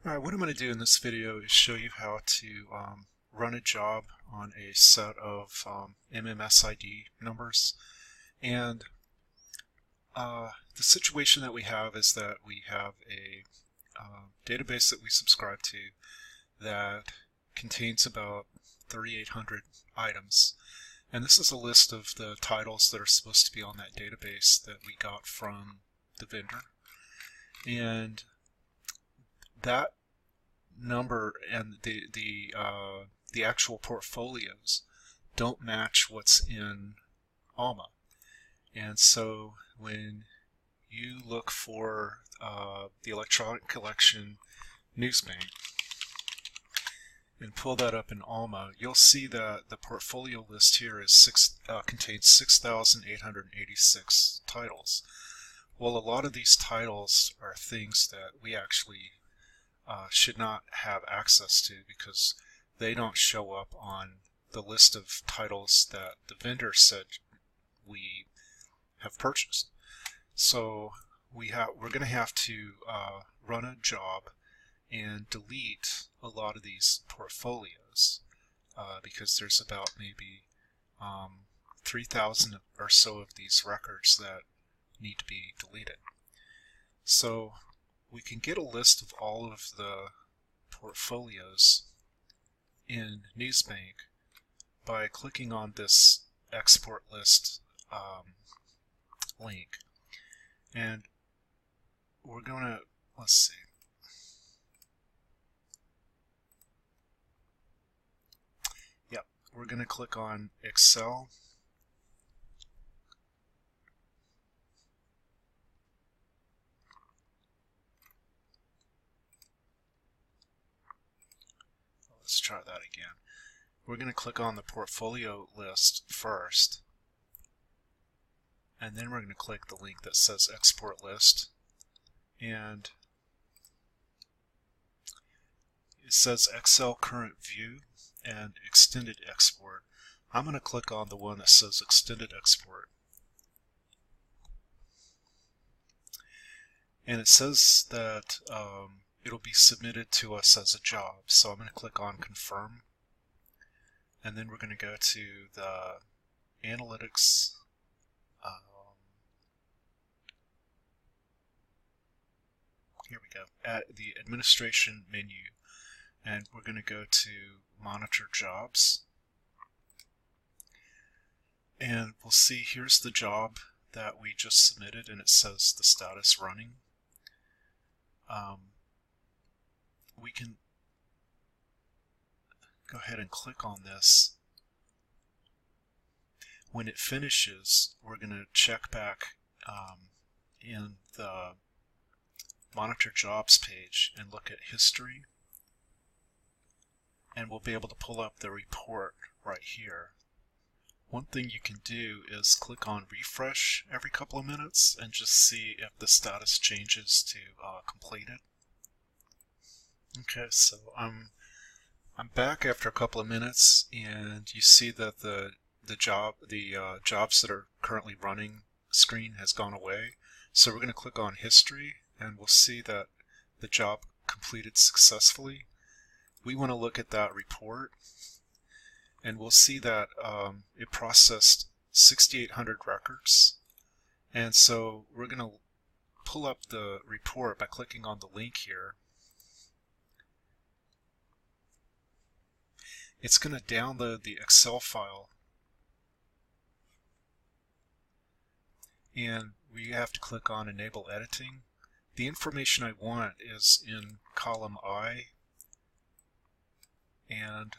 Alright, what I'm going to do in this video is show you how to run a job on a set of MMS ID numbers. And the situation that we have is that we have a database that we subscribe to that contains about 3,800 items. And this is a list of the titles that are supposed to be on that database that we got from the vendor. And that number and the actual portfolios don't match what's in ALMA. And so when you look for the electronic collection newsbank and pull that up in ALMA, you'll see that the portfolio list here is contains 6,886 titles. Well, a lot of these titles are things that we actually should not have access to because they don't show up on the list of titles that the vendor said we have purchased. So we're going to have to run a job and delete a lot of these portfolios because there's about maybe 3,000 or so of these records that need to be deleted. So we can get a list of all of the portfolios in Newsbank by clicking on this export list link. And we're going to, let's see. Yep, we're going to click on Excel. Let's try that again. We're going to click on the portfolio list first, and then we're going to click the link that says export list, and it says Excel current view and extended export. I'm going to click on the one that says extended export, and it says that it'll be submitted to us as a job. So I'm going to click on confirm, and then we're going to go to the analytics here we go, at the administration menu, and we're going to go to monitor jobs, and we'll see here's the job that we just submitted, and it says the status running. We can go ahead and click on this. When it finishes, we're going to check back in the Monitor Jobs page and look at history, and we'll be able to pull up the report right here. One thing you can do is click on refresh every couple of minutes and just see if the status changes to completed. Okay, so I'm back after a couple of minutes, and you see that the jobs that are currently running screen has gone away. So we're going to click on history, and we'll see that the job completed successfully. We want to look at that report, and we'll see that it processed 6,800 records. And so we're going to pull up the report by clicking on the link here. It's going to download the Excel file, and we have to click on Enable Editing. The information I want is in column I, and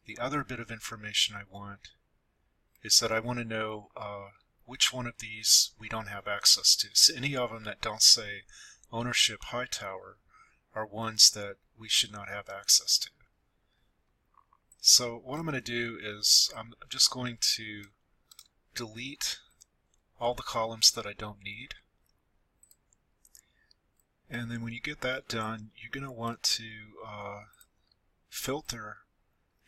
the other bit of information I want is that I want to know which one of these we don't have access to. So any of them that don't say Ownership Hightower are ones that we should not have access to. So what I'm going to do is I'm just going to delete all the columns that I don't need. And then when you get that done, you're going to want to filter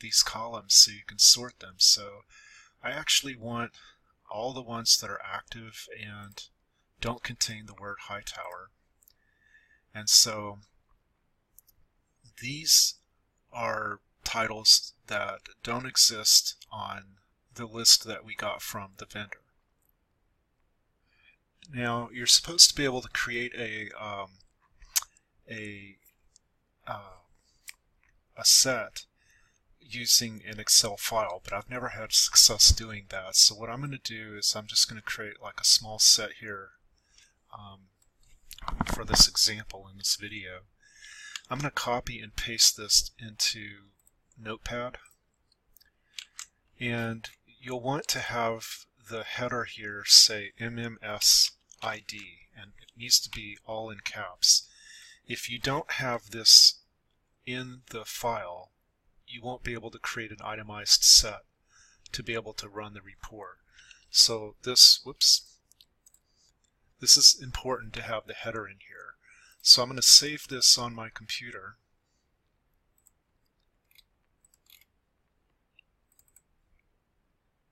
these columns so you can sort them. So I actually want all the ones that are active and don't contain the word Hightower. And so these are titles that don't exist on the list that we got from the vendor. Now you're supposed to be able to create a set using an Excel file, but I've never had success doing that. So what I'm going to do is I'm just going to create like a small set here for this example in this video. I'm going to copy and paste this into Notepad, and you'll want to have the header here say MMS ID, and it needs to be all in caps. If you don't have this in the file, you won't be able to create an itemized set to be able to run the report. So this is important to have the header in here. So I'm going to save this on my computer.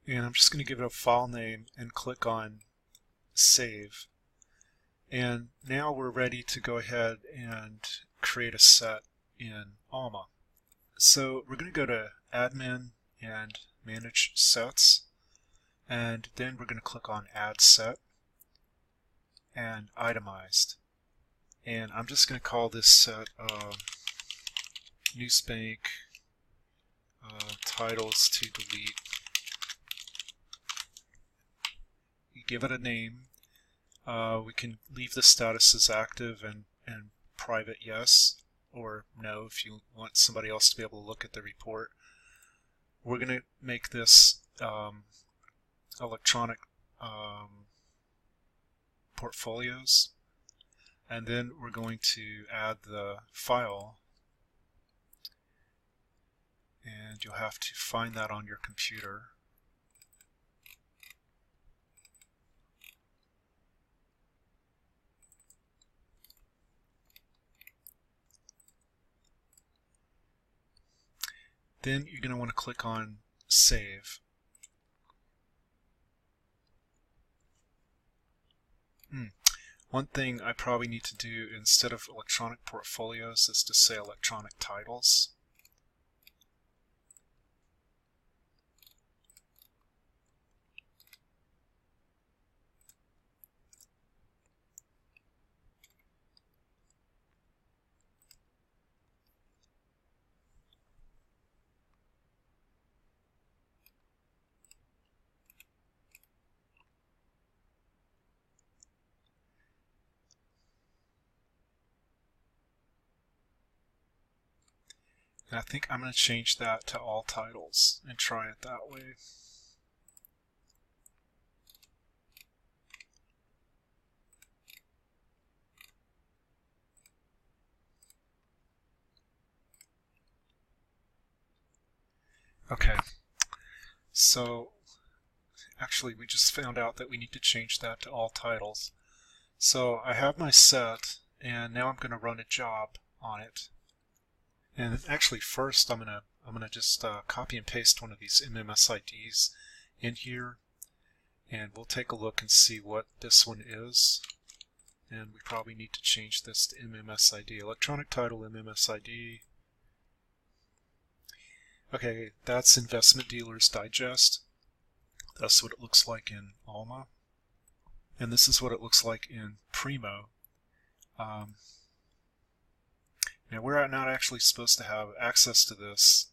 And I'm just going to give it a file name and click on Save. And now we're ready to go ahead and create a set in Alma. So we're going to go to Admin and Manage Sets, and then we're going to click on Add Set and Itemized. And I'm just going to call this set Newsbank Titles to Delete. You give it a name. We can leave the status as active and private yes or no if you want somebody else to be able to look at the report. We're going to make this electronic portfolios, and then we're going to add the file, and you'll have to find that on your computer. Then you're going to want to click on Save. One thing I probably need to do instead of electronic portfolios is to say electronic titles. And I think I'm going to change that to all titles and try it that way. Okay, so actually we just found out that we need to change that to all titles. So I have my set, and now I'm going to run a job on it. And actually first I'm gonna just copy and paste one of these MMS IDs in here, and we'll take a look and see what this one is. And we probably need to change this to MMS ID, electronic title MMS ID. Okay, that's Investment Dealers Digest. That's what it looks like in Alma, and this is what it looks like in Primo. Now we're not actually supposed to have access to this,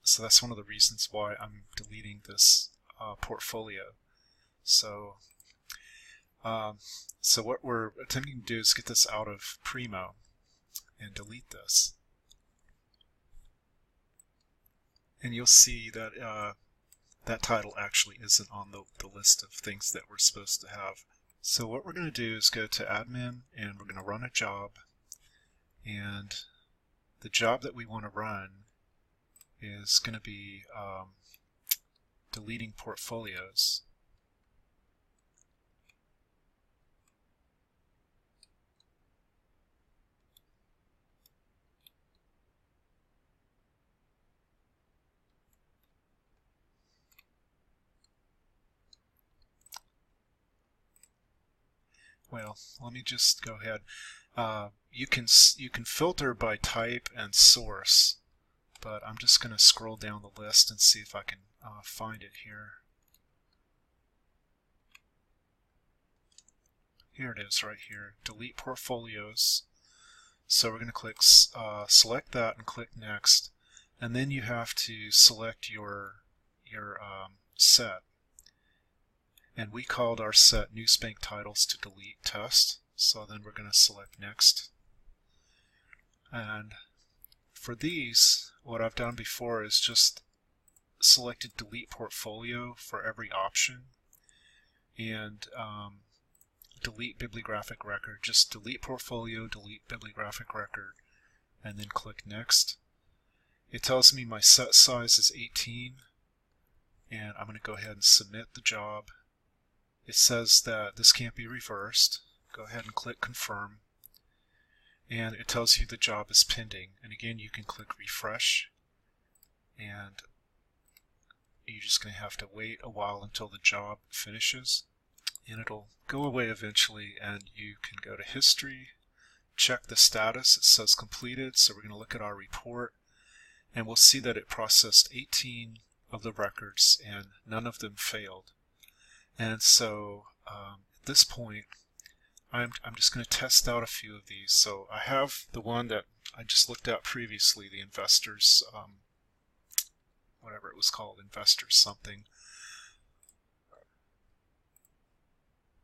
so that's one of the reasons why I'm deleting this portfolio. So what we're attempting to do is get this out of Primo and delete this. And you'll see that that title actually isn't on the list of things that we're supposed to have. So what we're going to do is go to Admin, and we're going to run a job, and the job that we want to run is going to be deleting portfolios. Well, let me just go ahead. You can filter by type and source, but I'm just going to scroll down the list and see if I can find it here. Here it is right here, delete portfolios. So we're going to click select that and click next, and then you have to select your set. And we called our set Newsbank titles to delete test, so then we're going to select next. And for these, what I've done before is just selected delete portfolio for every option, and delete bibliographic record. Just delete portfolio, delete bibliographic record, and then click next. It tells me my set size is 18, and I'm going to go ahead and submit the job. It says that this can't be reversed. Go ahead and click confirm, and it tells you the job is pending. And again, you can click refresh, and you're just going to have to wait a while until the job finishes, and it'll go away eventually. And you can go to history, check the status. It says completed, so we're going to look at our report, and we'll see that it processed 18 of the records and none of them failed. And so at this point, I'm just going to test out a few of these. So I have the one that I just looked at previously, the investors, whatever it was called, investors something.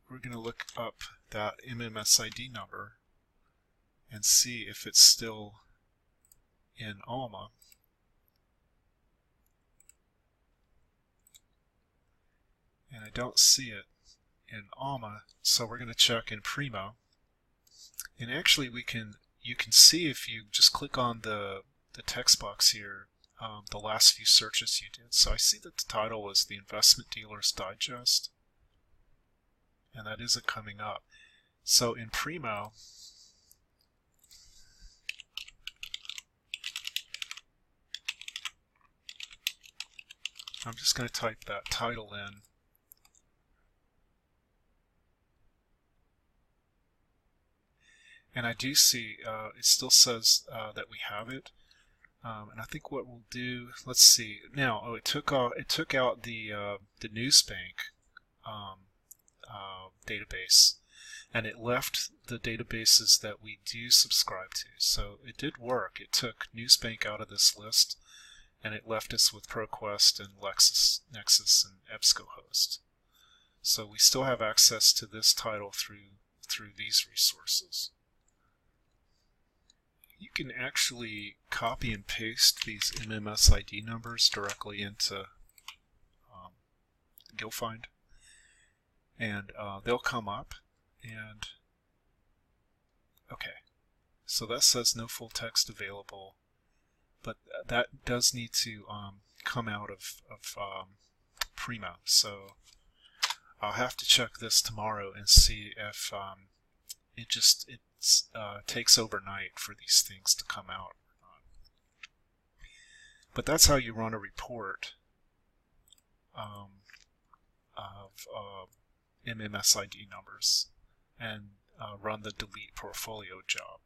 We're going to look up that MMS ID number and see if it's still in ALMA. And I don't see it in ALMA, so we're going to check in Primo. And actually you can see if you just click on the text box here, the last few searches you did. So I see that the title was the Investment Dealer's Digest, and that isn't coming up. So in Primo, I'm just going to type that title in. And I do see it still says that we have it. And I think what we'll do, let's see. Now, it took out the Newsbank database, and it left the databases that we do subscribe to. So it did work. It took Newsbank out of this list, and it left us with ProQuest and LexisNexis and EBSCOhost. So we still have access to this title through these resources. You can actually copy and paste these MMS ID numbers directly into GillFind, and they'll come up. And okay, so that says no full text available, but that does need to come out of Primo. So I'll have to check this tomorrow and see if it takes overnight for these things to come out or not. But that's how you run a report of MMS ID numbers and run the delete portfolio job.